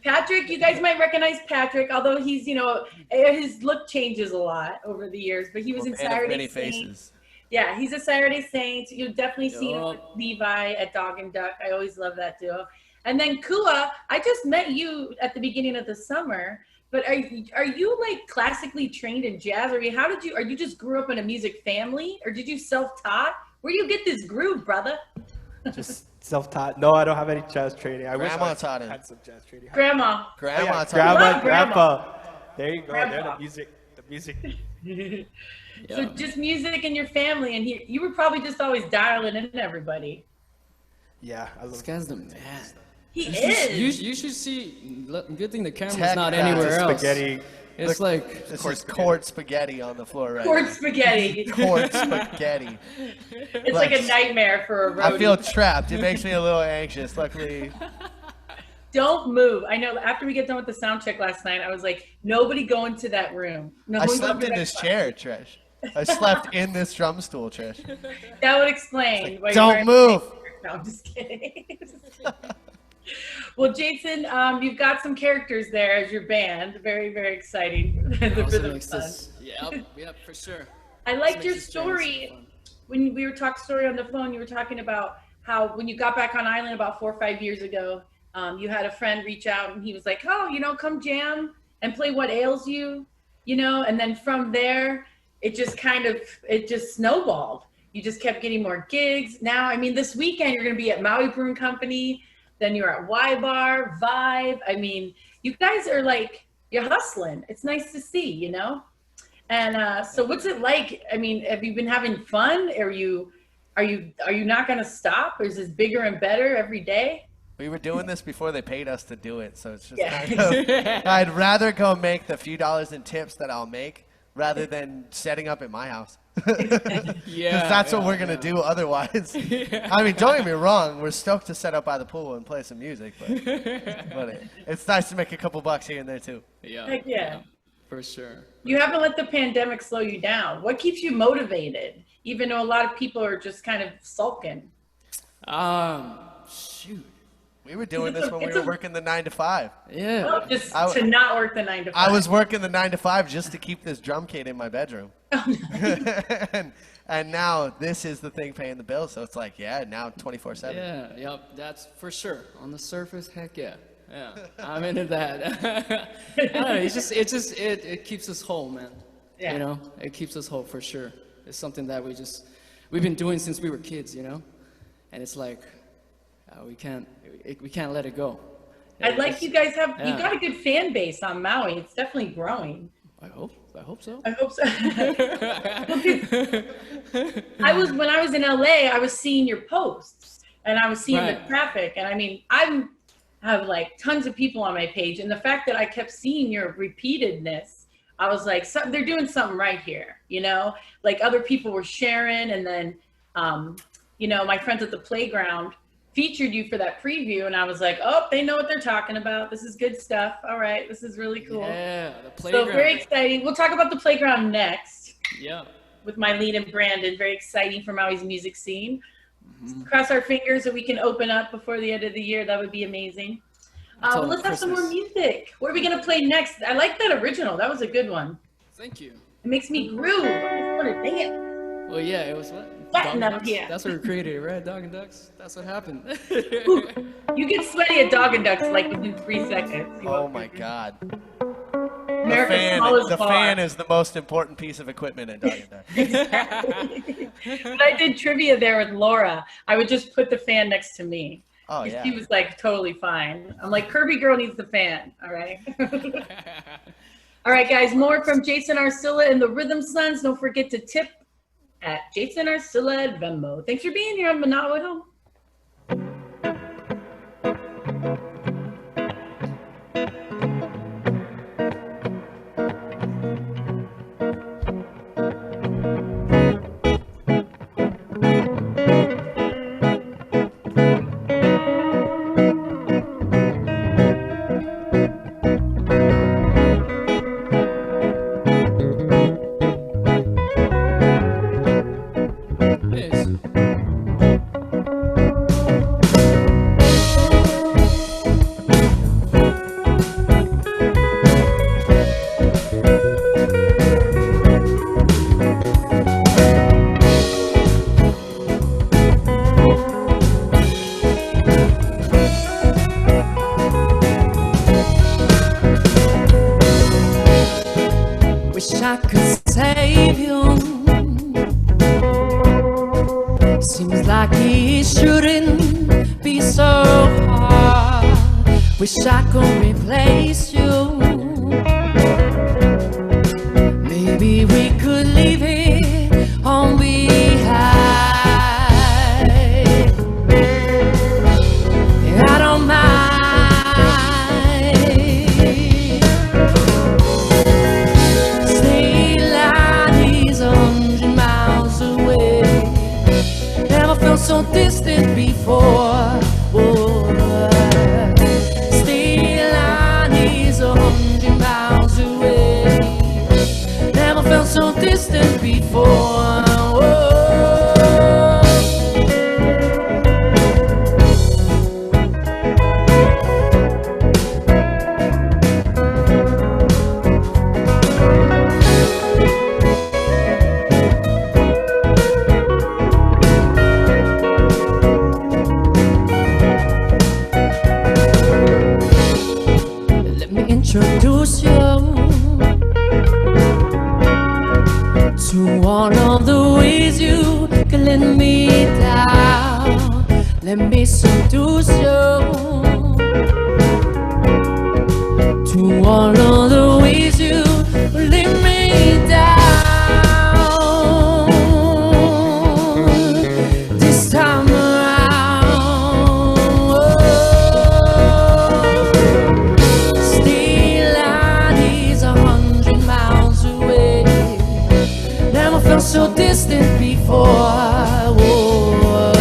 Speaker 2: Patrick, you guys might recognize Patrick, although he's, you know, his look changes a lot over the years, but he was in Saturday Saints. Yeah, he's a Saturday Saints. You'll definitely see him with Levi at Dog and Duck. I always love that duo. And then Kua, I just met you at the beginning of the summer, but are you like classically trained in jazz? Are you just grew up in a music family, or did you self-taught? Where do you get this groove, brother?
Speaker 5: Just self-taught. No, I don't have any jazz training. I wish I
Speaker 3: taught him.
Speaker 5: had some jazz training.
Speaker 2: Grandma.
Speaker 3: Grandma
Speaker 5: taught him.
Speaker 2: Grandma.
Speaker 5: Grandpa. There you go.
Speaker 2: Grandpa.
Speaker 5: They're the music.
Speaker 2: So just music in your family, and you were probably just always dialing in everybody.
Speaker 5: Yeah, I love
Speaker 1: This guy's the man.
Speaker 2: He is.
Speaker 1: You should see. Good thing the camera's not anywhere else.
Speaker 5: spaghetti.
Speaker 1: It's like
Speaker 3: This is court spaghetti on the floor right
Speaker 2: Court
Speaker 3: now.
Speaker 2: spaghetti.
Speaker 3: Court spaghetti.
Speaker 2: It's like a nightmare for a roadie.
Speaker 3: I feel trapped. It makes me a little anxious. Luckily,
Speaker 2: Don't move. I know after we get done with the sound check last night, I was like, nobody go into that room. No
Speaker 3: I
Speaker 2: one go
Speaker 3: slept
Speaker 2: into
Speaker 3: in
Speaker 2: that
Speaker 3: this
Speaker 2: spot.
Speaker 3: chair, Trish. I slept in this drum stool, Trish.
Speaker 2: That would explain. why you're
Speaker 3: Don't
Speaker 2: wearing-
Speaker 3: move.
Speaker 2: No, I'm just kidding. Well, Jason, you've got some characters there as your band. Very, very exciting. The
Speaker 1: also
Speaker 2: Rhythm
Speaker 1: makes
Speaker 2: Sons.
Speaker 1: this. Yep, for sure.
Speaker 2: I liked your
Speaker 1: Makes this journey
Speaker 2: story.
Speaker 1: so fun.
Speaker 2: When we were talking story on the phone, you were talking about how when you got back on island about 4 or 5 years ago, you had a friend reach out and he was like, oh, you know, come jam and play What Ails You, you know, and then from there, it just snowballed. You just kept getting more gigs. Now, I mean, this weekend you're going to be at Maui-grown Company, then you're at Y Bar, Vibe. I mean, you guys are like, you're hustling. It's nice to see, you know? And so what's it like? I mean, have you been having fun? Are you not going to stop? Or is this bigger and better every day?
Speaker 3: We were doing this before they paid us to do it, so it's just
Speaker 2: Yeah.
Speaker 3: kind of, I'd rather go make the few dollars in tips that I'll make rather than setting up at my house. Because that's what we're going to do otherwise. I mean, don't get me wrong, we're stoked to set up by the pool and play some music, but it's nice to make a couple bucks here and there too.
Speaker 2: Heck yeah.
Speaker 1: For sure.
Speaker 2: You haven't let the pandemic slow you down. What keeps you motivated, even though a lot of people are just kind of sulking?
Speaker 1: Shoot.
Speaker 3: We were doing this when we were working the 9 to 5.
Speaker 1: Yeah.
Speaker 2: Oh, just to not work the 9 to 5.
Speaker 3: I was working the 9 to 5 just to keep this drum kit in my bedroom. and now this is the thing paying the bills. So it's like, yeah, now 24/7.
Speaker 1: Yeah, yep, that's for sure. On the surface, heck yeah. Yeah, I'm into that. I don't know, it keeps us whole, man.
Speaker 2: Yeah.
Speaker 1: You know, it keeps us whole for sure. It's something that we've been doing since we were kids, you know? And it's like, we can't let it go.
Speaker 2: I like you guys you
Speaker 1: Yeah.
Speaker 2: got a good fan base on Maui. It's definitely growing.
Speaker 1: I hope so.
Speaker 2: I hope so. When I was in LA, I was seeing your posts and I was seeing the traffic. And I mean, I have like tons of people on my page. And the fact that I kept seeing your repeatedness, I was like, they're doing something right here, you know? Like other people were sharing. And then, you know, my friends at the playground featured you for that preview. And I was like, oh, they know what they're talking about. This is good stuff. All right. This is really cool.
Speaker 1: Yeah, the playground.
Speaker 2: So very exciting. We'll talk about the playground next.
Speaker 1: Yeah.
Speaker 2: With Mylene and Brandon. Very exciting for Maui's music scene. Cross our fingers that we can open up before the end of the year. That would be amazing.
Speaker 1: Until
Speaker 2: Let's have some more
Speaker 1: Christmas.
Speaker 2: music. What are we going to play next? I like that original. That was a good one.
Speaker 1: Thank you.
Speaker 2: It makes me groove. I just want to dance.
Speaker 1: Well, yeah, it was what?
Speaker 2: sweating up here.
Speaker 1: That's what we created, right? Dog and ducks. That's what happened.
Speaker 2: Ooh, you get sweaty at dog and ducks like within 3 seconds.
Speaker 3: Oh my God.
Speaker 2: America's
Speaker 3: The fan is the most important piece of equipment in Dog and Duck.
Speaker 2: When I did trivia there with Laura, I would just put the fan next to me.
Speaker 3: Oh yeah.
Speaker 2: She was like totally fine. I'm like, Kirby girl needs the fan. All right. All right, guys. More from Jason Arcilla and the Rhythm Sons. Don't forget to tip at Jason Arcilla at Venmo. Thanks for being here on Maui-grown.
Speaker 4: Wish I could replace you. Maybe we could leave it on behind. I don't mind. Stay like he's 100 miles away. Never felt so distant before. Whoa. So distant before. Let me introduce you to one of the ways you can let me down. Let me seduce you to one of the ways you let me down. This time around, stay like he's 100 miles away. Never felt so distant before. Whoa.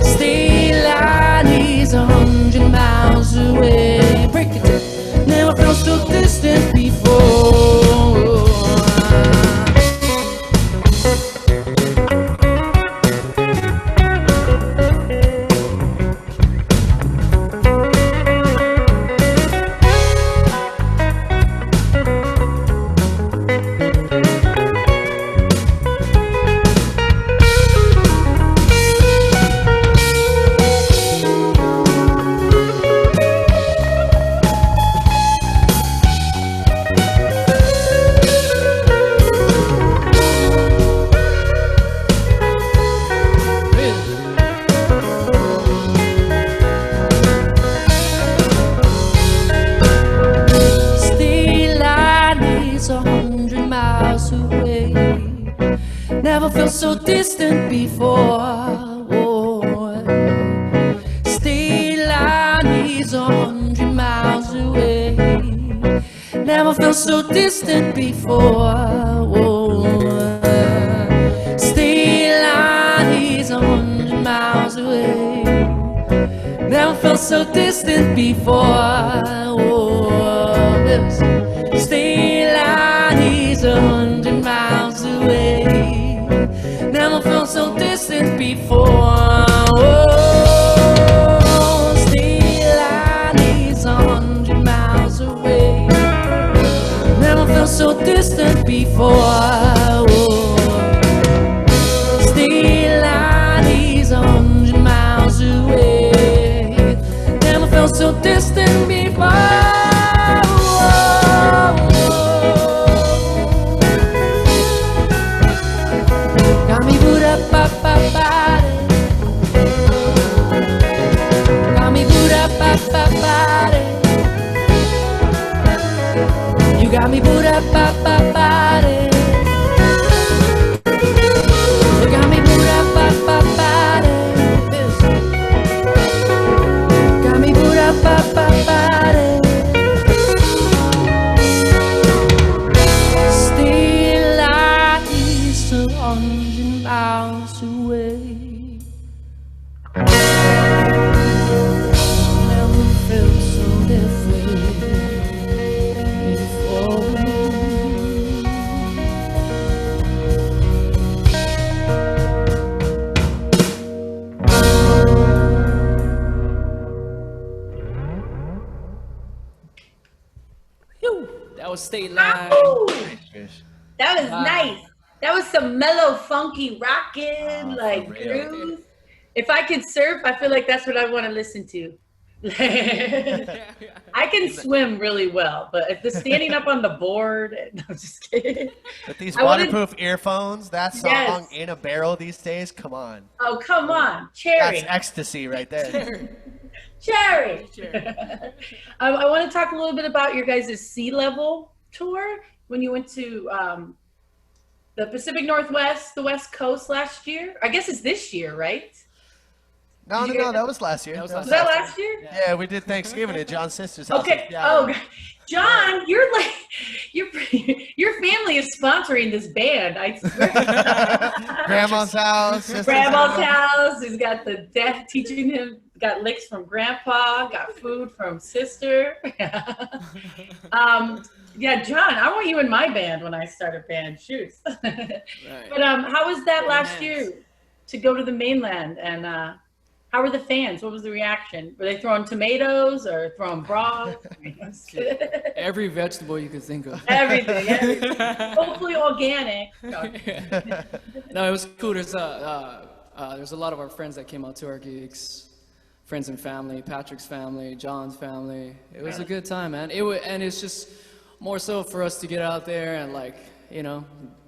Speaker 4: Stay like he's 100 miles away. Break it. Never felt so distant before. Never felt so distant before. Whoa. Stay like he's 100 miles away. Never felt so distant before. Whoa. Stay like he's 100 miles away. Never felt so distant before. Whoa. Stay like he's 100 miles away. Never felt so distant before. Oh, stay like he's 100 miles away. Never felt so distant before. Oh, stay so distant before. Got me boot up, body. Got me boot up, body. You got me boot up, body. You got me boot up, body. Got me boot up, body. Still lies 200 miles away. Never felt so different before.
Speaker 1: That was State Line.
Speaker 2: Ow!
Speaker 3: Trish.
Speaker 2: That was
Speaker 1: Wow.
Speaker 2: nice. That was some mellow, funky, rockin', like
Speaker 3: for real.
Speaker 2: grooves. If I could surf, I feel like that's what I want to listen to. I can swim really well, but if the standing up on the board, no, I'm just kidding.
Speaker 3: With these
Speaker 2: I wanted-
Speaker 3: waterproof earphones, that song
Speaker 2: Yes.
Speaker 3: in a barrel these days, come on.
Speaker 2: Oh, come on, Cherry.
Speaker 3: That's ecstasy right there.
Speaker 2: Cherry. I want to talk a little bit about your guys' sea level tour when you went to the Pacific Northwest, the West Coast last year. I guess it's this year, right?
Speaker 3: No,
Speaker 2: Did you guys-
Speaker 3: that was last year.
Speaker 1: That was
Speaker 2: Was that last year?
Speaker 3: Yeah, we did Thanksgiving at John's sister's house.
Speaker 2: Okay.
Speaker 3: Yeah.
Speaker 2: Oh, John, you're like your family is sponsoring this band. I swear.
Speaker 3: Grandma's house. sister's
Speaker 2: Grandma's house. He's got the deaf teaching him. Got licks from Grandpa. Got food from sister. Yeah, John, I want you in my band when I start a band. Shoots.
Speaker 1: Right.
Speaker 2: But how was that last
Speaker 1: Nice.
Speaker 2: year to go to the mainland? And how were the fans? What was the reaction? Were they throwing tomatoes or throwing broth?
Speaker 1: Every vegetable you could think of.
Speaker 2: Everything. Hopefully organic. No.
Speaker 1: No, it was cool. There's a lot of our friends that came out to our gigs, friends and family, Patrick's family, John's family. It was a good time, man. And it's just more so for us to get out there and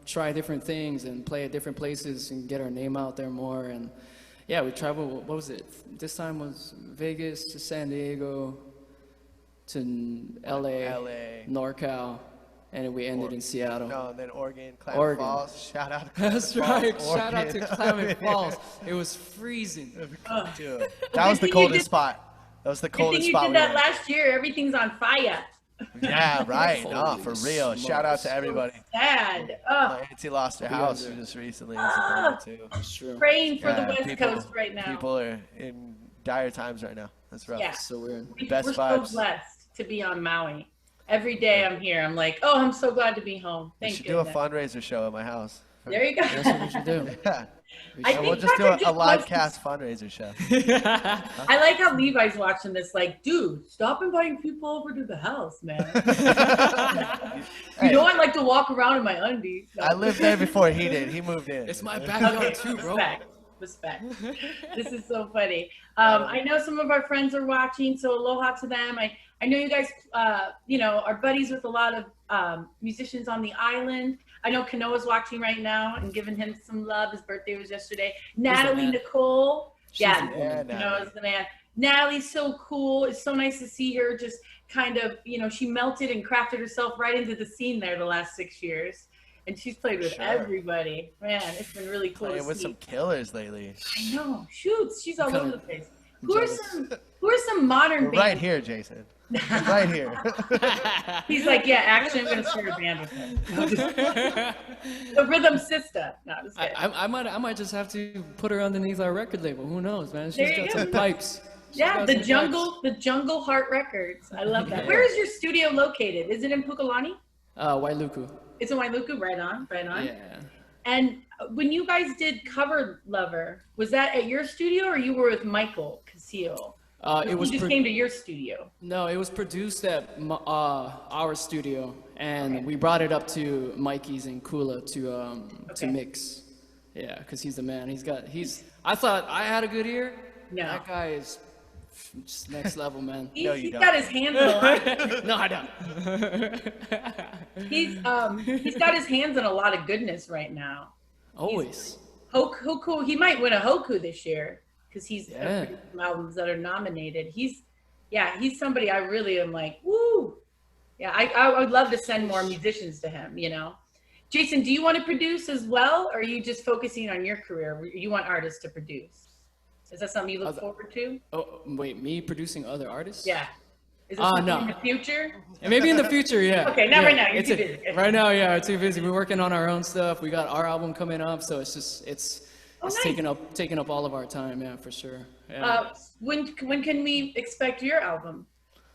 Speaker 1: try different things and play at different places and get our name out there more. And yeah, we traveled. What was it? This time was Vegas to San Diego to LA, NorCal, and we ended in Seattle.
Speaker 3: No, and then Oregon, Klamath
Speaker 1: Oregon.
Speaker 3: Falls. Shout out to Klamath
Speaker 1: That's
Speaker 3: Falls,
Speaker 1: right. Shout out to
Speaker 3: Oregon.
Speaker 1: Klamath Falls. It was freezing.
Speaker 3: Dude, that was the
Speaker 2: Good thing you
Speaker 3: coldest
Speaker 2: did-
Speaker 3: spot. That was the
Speaker 2: Good thing
Speaker 3: coldest
Speaker 2: you
Speaker 3: spot
Speaker 2: did
Speaker 3: we
Speaker 2: that
Speaker 3: went.
Speaker 2: last year. Everything's on fire.
Speaker 3: Yeah, right. No,
Speaker 1: Holy
Speaker 3: for real. Shout out to everybody.
Speaker 2: Sad.
Speaker 3: My auntie lost her house
Speaker 1: under.
Speaker 3: just recently. It's a bummer, too.
Speaker 1: It's true.
Speaker 2: Praying for the
Speaker 3: Yeah,
Speaker 2: West Coast right now.
Speaker 3: People are in dire times right now. That's rough.
Speaker 2: Yeah.
Speaker 1: So weird.
Speaker 3: Best
Speaker 2: We're
Speaker 3: vibes.
Speaker 2: so blessed to be on Maui. Every day I'm here. I'm like, oh, I'm so glad to be home.
Speaker 3: We
Speaker 2: Thank
Speaker 3: should
Speaker 2: you.
Speaker 3: do a fundraiser show at my house.
Speaker 2: There you go.
Speaker 1: That's what we should do.
Speaker 3: Yeah.
Speaker 2: I
Speaker 3: And we'll
Speaker 2: think
Speaker 3: just do
Speaker 2: Patrick
Speaker 3: a
Speaker 2: just
Speaker 3: live
Speaker 2: wants to-
Speaker 3: cast fundraiser show.
Speaker 2: I like how Levi's watching this. Like, dude, stop inviting people over to the house, man. You know, I like to walk around in my undies.
Speaker 3: I lived there before he did. He moved in.
Speaker 1: It's my backyard too, bro.
Speaker 2: Respect. This is so funny. I know some of our friends are watching, so aloha to them. I know you guys, are buddies with a lot of musicians on the island. I know Kanoa's watching right now and giving him some love. His birthday was yesterday. Natalie
Speaker 1: man.
Speaker 2: Nicole.
Speaker 1: She's
Speaker 2: Yeah,
Speaker 1: the woman.
Speaker 2: Kanoa's the man. Natalie's so cool. It's so nice to see her just kind of, she melted and crafted herself right into the scene there the last 6 years. And she's played with
Speaker 3: Sure.
Speaker 2: everybody. Man, it's been really cool
Speaker 3: Playing
Speaker 2: to
Speaker 3: with
Speaker 2: see.
Speaker 3: some killers lately.
Speaker 2: I know. Shoots. She's all
Speaker 1: Kinda
Speaker 2: over the place.
Speaker 1: I'm
Speaker 2: Who are
Speaker 1: jealous.
Speaker 2: some modern
Speaker 3: We're
Speaker 2: bands?
Speaker 3: right here, Jason. Right here.
Speaker 2: He's like, yeah, actually, I'm gonna start a band with him. No, just- the Rhythm Sister. No, just kidding.
Speaker 1: I might just have to put her underneath our record label. Who knows, man? She's
Speaker 2: There you
Speaker 1: got
Speaker 2: go.
Speaker 1: some pipes. She's
Speaker 2: Yeah,
Speaker 1: got
Speaker 2: the
Speaker 1: some
Speaker 2: Jungle Heart Records. I love that.
Speaker 1: Yeah.
Speaker 2: Where is your studio located? Is it in Pukalani?
Speaker 1: pipes. Wailuku.
Speaker 2: It's in Wailuku. Right on.
Speaker 1: Yeah.
Speaker 2: And when you guys did Cover Lover, was that at your studio or you were with Michael Casillo?
Speaker 1: It was
Speaker 2: He just came to your studio.
Speaker 1: No, it was produced at our studio, and we brought it up to Mikey's in Kula to mix. Yeah, because he's the man. I thought I had a good ear.
Speaker 2: No.
Speaker 1: That guy is just next level, man.
Speaker 2: He's got his hands in a lot.
Speaker 1: No, I don't.
Speaker 2: He's got his hands in a lot of goodness right now.
Speaker 1: Always.
Speaker 2: Hoku, he might win a Hoku this year because he's
Speaker 1: Yeah.
Speaker 2: some albums that are nominated. He's somebody I really am like, woo. Yeah, I would love to send more musicians to him, you know. Jason, do you want to produce as well, or are you just focusing on your career? You want artists to produce? Is that something you look forward to?
Speaker 1: Oh, wait, me producing other artists?
Speaker 2: Yeah. Is that something
Speaker 1: no.
Speaker 2: in the future?
Speaker 1: And maybe in the future, yeah.
Speaker 2: Okay, not
Speaker 1: Yeah,
Speaker 2: right now. You're too busy.
Speaker 1: Right now, yeah, we're too busy. We're working on our own stuff. We got our album coming up, so it's
Speaker 2: nice.
Speaker 1: taking up all of our time, yeah, for sure. Yeah.
Speaker 2: When can we expect your album?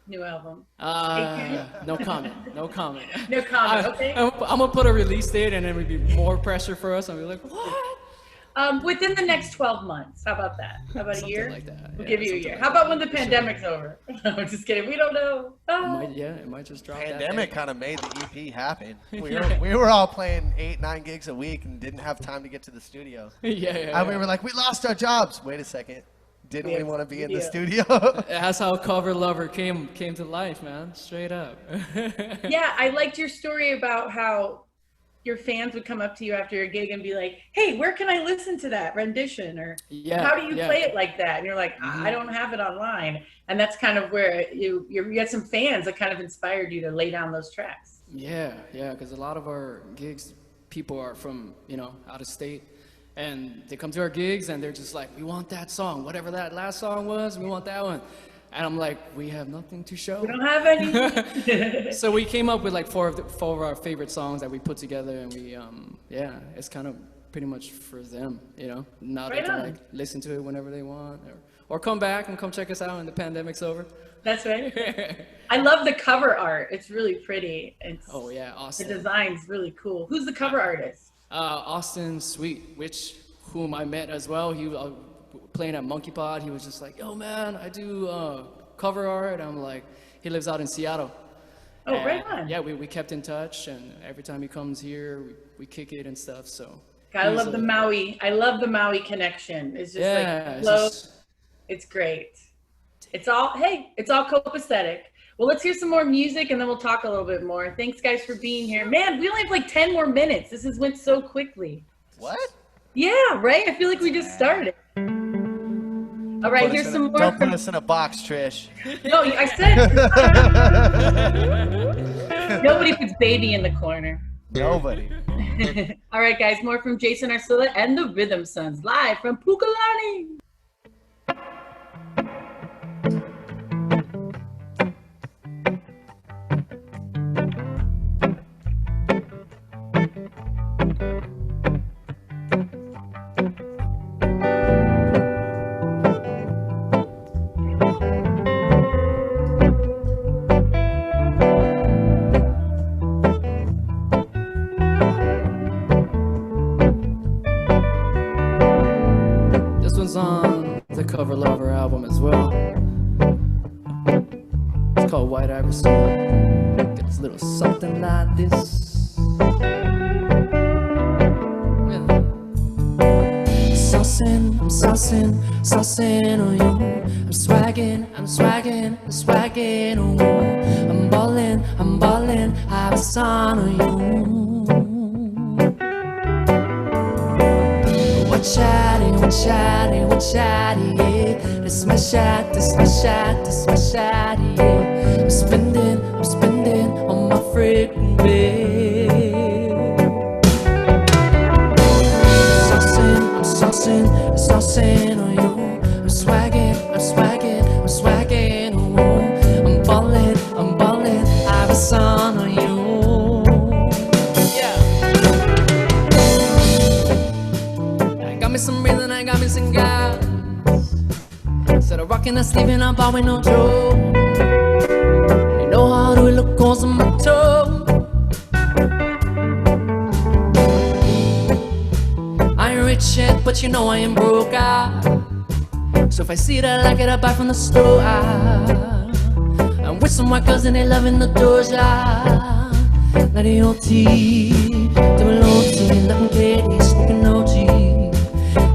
Speaker 2: New album?
Speaker 1: No comment. No comment.
Speaker 2: No comment. Okay.
Speaker 1: I'm gonna put a release date, and then it'd be more pressure for us. I'll be like, what?
Speaker 2: Within the next 12 months. How about that? How about a year?
Speaker 1: Like that.
Speaker 2: We'll
Speaker 1: Yeah,
Speaker 2: give you a
Speaker 1: something
Speaker 2: year.
Speaker 1: like
Speaker 2: How about
Speaker 1: that.
Speaker 2: when the pandemic's over? I'm just kidding. We don't know.
Speaker 1: It might just drop.
Speaker 3: Pandemic kind of made the EP happen. We were all playing 8-9 gigs a week and didn't have time to get to the studio.
Speaker 1: Yeah.
Speaker 3: And we were like, we lost our jobs. Wait a second. Didn't we want to be in the studio?
Speaker 1: That's how Cover Lover came to life, man. Straight up.
Speaker 2: Yeah, I liked your story about how your fans would come up to you after your gig and be like, hey, where can I listen to that rendition? Or how do you play it like that? And you're like, I don't have it online. And that's kind of where you had some fans that kind of inspired you to lay down those tracks.
Speaker 1: Yeah, because a lot of our gigs, people are from, out of state. And they come to our gigs and they're just like, we want that song. Whatever that last song was, we want that one. And I'm like, we have nothing to show.
Speaker 2: We don't have any.
Speaker 1: So we came up with like four of our favorite songs that we put together, and we, it's kind of pretty much for them, Now they can like listen to it whenever they want, or come back and come check us out when the pandemic's over.
Speaker 2: That's right. I love the cover art. It's really pretty.
Speaker 1: Austin.
Speaker 2: The design's really cool. Who's the cover artist?
Speaker 1: Austin Sweet, whom I met as well. He playing at Monkey Pod. He was just like, yo man, I do cover art. I'm like, he lives out in Seattle.
Speaker 2: Oh, right on.
Speaker 1: Yeah, we kept in touch, and every time he comes here, we kick it and stuff. So
Speaker 2: I love the Maui. I love the Maui connection. It's just it's great. It's all copacetic. Well, let's hear some more music and then we'll talk a little bit more. Thanks guys for being here. Man, we only have like 10 more minutes. This went so quickly.
Speaker 3: What?
Speaker 2: Yeah, right? I feel like we just started. All right, here's some more.
Speaker 3: Don't put us in a box, Trish.
Speaker 2: No, I said nobody puts baby in the corner.
Speaker 3: Nobody.
Speaker 2: All right, guys, more from Jason Arcilla and the Rhythm Sons, live from Pukalani.
Speaker 1: On the Cover Lover album as well. It's called White Ivory Stone. Gets a little something like this. I'm saucing on you. I'm swagging on you. I'm ballin', I have a son on you. Watch out, yeah. This my shot, yeah. I'm spending on my freaking bed. I'm saucing on you. I'm swagging on you. I'm ballin', I have a son on you. Yeah. I got me some rhythm, I got me some guys. Instead of rocking and sleeping, I'm bowing no joke. You know how to look cause on my toe. I ain't rich yet, but you know I ain't broke. So if I see that I like it, I buy from the store. I'm with some white girls and they loving the doja. Like the OT, double OT, loving Katie, smoking OG.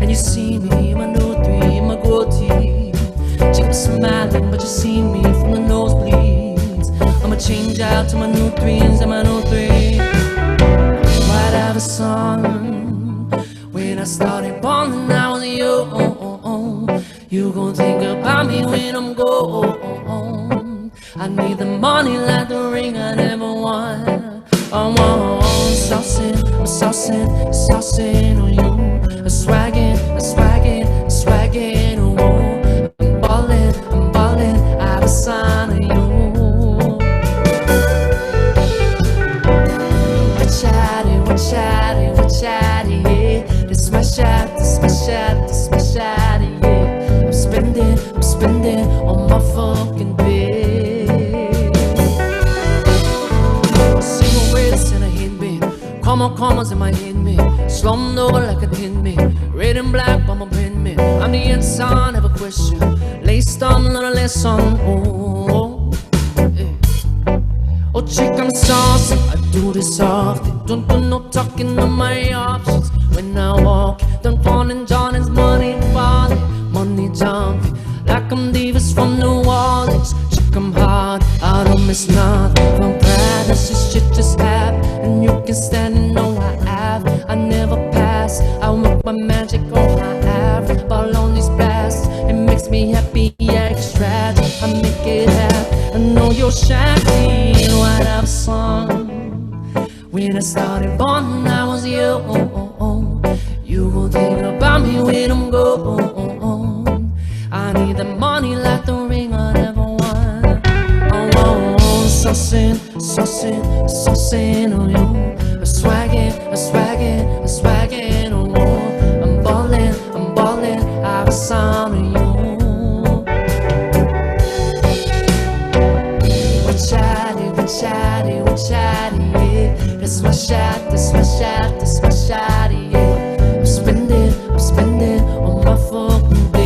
Speaker 1: And you see me in my new 3, in my goatee. Check my smile
Speaker 4: nothing, but you see me from the nosebleeds. I'ma change out to my new threes and my new threes. Right out of sun, when I started balling, I was you. You gon' think about me when I'm gone. I need the money like the ring I never won. I'm saucing, I'm saucing, saucing on you. I'm swaggin', I'm swaggin', I'm swaggin', oh. I'm ballin', I have a sign of you. We're chatty, yeah. This my shot, this my shot, this my shot, yeah. I'm spending on my fucking bed. Single waits in a hit me. Commas in my hit me. Slummed over like a tin me. Red and black, but my pin me. I'm the answer, never question. Laced on, not a lesson. Oh, yeah. Oh, chick, I'm saucy. I do this often. Don't do no talking on my options. When I walk, don't fall in Johnny's money falling. Money jumping like I'm Davis from New Orleans. Chick, I'm hard, I don't miss nothing. I'm proud, that's just shit just happened. And you can stand and know I have. I never pass, I work my magic on my app. Ball on these blasts, it makes me happy, yeah, it's tragic. I make it happen, I know you're shabby. Right out of sun, when I started balling, I was you. You gon' think about me when I'm gone. I need the money like the ring I never won. Oh, saucin', saucin', saucin' on you. I'm swaggin', oh. I'm ballin', I have a sign of you. We're chatty, yeah. This my shot, this my shot, this my shot, yeah. I'm spending on my fucking bed.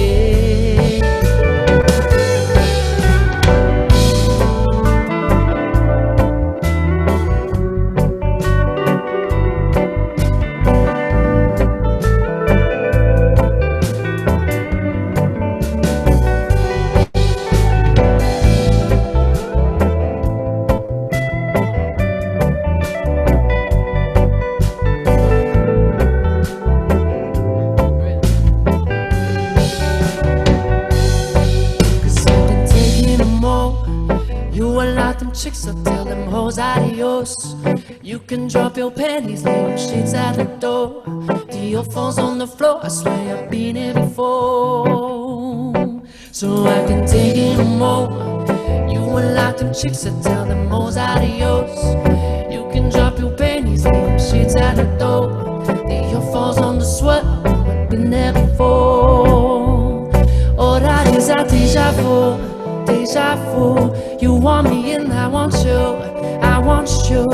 Speaker 4: Chicks, so tell them hoes adios. You can drop your panties, leave them sheets at the door. Deal falls on the floor, I swear I've been here before. So I can take it no more. You will like them chicks, so tell them hoes adios. You can drop your panties, leave them sheets at the door. Deal falls on the sweat, I've been there before. Oh, that is a deja vu. Deja vu, you want me and I want you, I want you.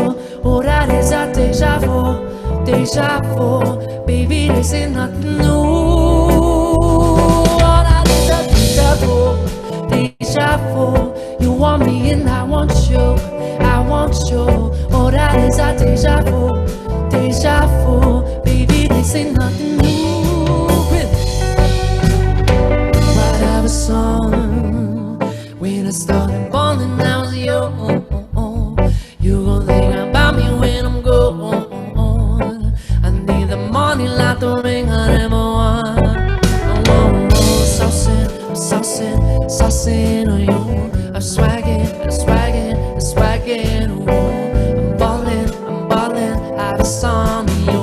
Speaker 4: Oh, that is a deja vu, baby, this ain't nothing new. Oh, that is a deja vu, you want me and I want you, I want you. Oh, that is a deja vu, baby, this ain't nothing new. Right out of sun. When I started balling, I was you. You gon' think about me when I'm gone. I need the money like the ring I never won. I'm saucin' on you. I'm swaggin', oh. I'm ballin', I have a song of you.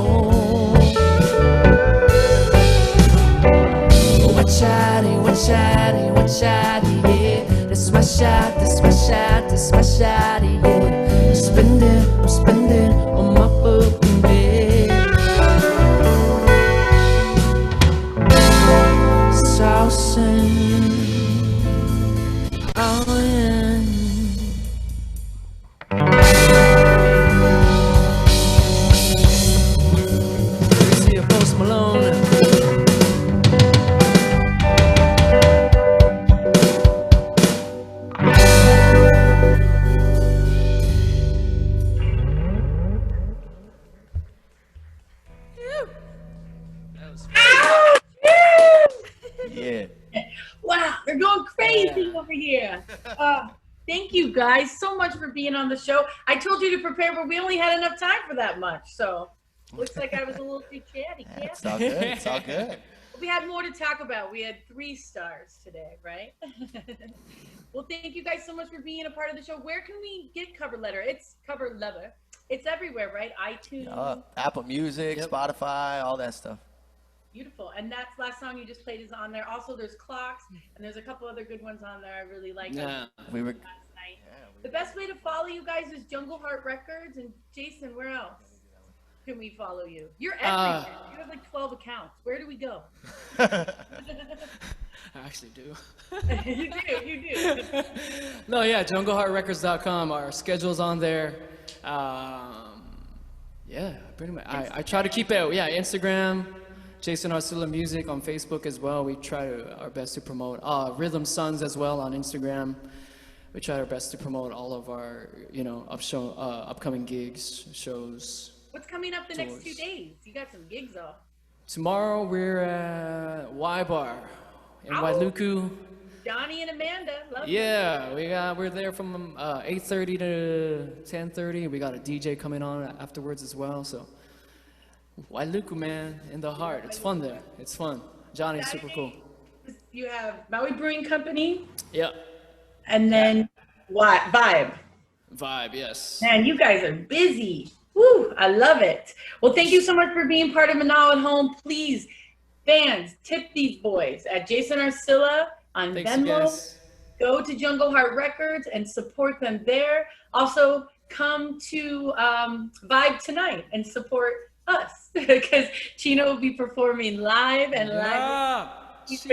Speaker 4: We're chatty, yeah. This my shot, yeah. I'm spending on my fucking bed. Saucing, oh yeah. See you, Post Malone.
Speaker 2: thank you guys so much for being on the show. I told you to prepare, but we only had enough time for that much. So looks like I was a little too chatty.
Speaker 3: Yeah, it's all good. It's all good.
Speaker 2: We had more to talk about. We had 3 stars today, right? Well, thank you guys so much for being a part of the show. Where can we get Cover Letter? It's Cover Letter. It's everywhere, right? iTunes.
Speaker 3: Apple Music, Spotify, all that stuff.
Speaker 2: Beautiful. And that last song you just played is on there. Also, there's Clocks, and there's a couple other good ones on there. I really like them.
Speaker 3: We were
Speaker 2: Last night. The best way to follow you guys is Jungle Heart Records. And Jason, where else can we follow you? You're everywhere. You have like 12 accounts. Where do we go?
Speaker 1: I actually do.
Speaker 2: You do.
Speaker 1: No, yeah, jungleheartrecords.com. Our schedule's on there. Yeah, pretty much. I try to keep it, Instagram, Jason Arcilla Music on Facebook as well. We try our best to promote Rhythm Sons as well on Instagram. We try our best to promote all of our, upcoming gigs, shows.
Speaker 2: What's coming up the
Speaker 1: tours.
Speaker 2: next 2 days? You got some gigs off.
Speaker 1: Tomorrow we're at Y Bar in Wailuku.
Speaker 2: Johnny and Amanda, love
Speaker 1: Yeah, we're there from 8:30 to 10:30. We got a DJ coming on afterwards as well. So Wailuku, man, in the heart. It's fun there. It's fun. Johnny's super cool.
Speaker 2: You have Maui Brewing Company.
Speaker 1: Yeah.
Speaker 2: And then what? Vibe.
Speaker 1: Vibe, yes.
Speaker 2: Man, you guys are busy. Woo, I love it. Well, thank you so much for being part of Manal at Home. Please, fans, tip these boys at Jason Arcilla on Venmo. Go to Jungle Heart Records and support them there. Also, come to Vibe tonight and support us because Chino will be performing live and live. He's been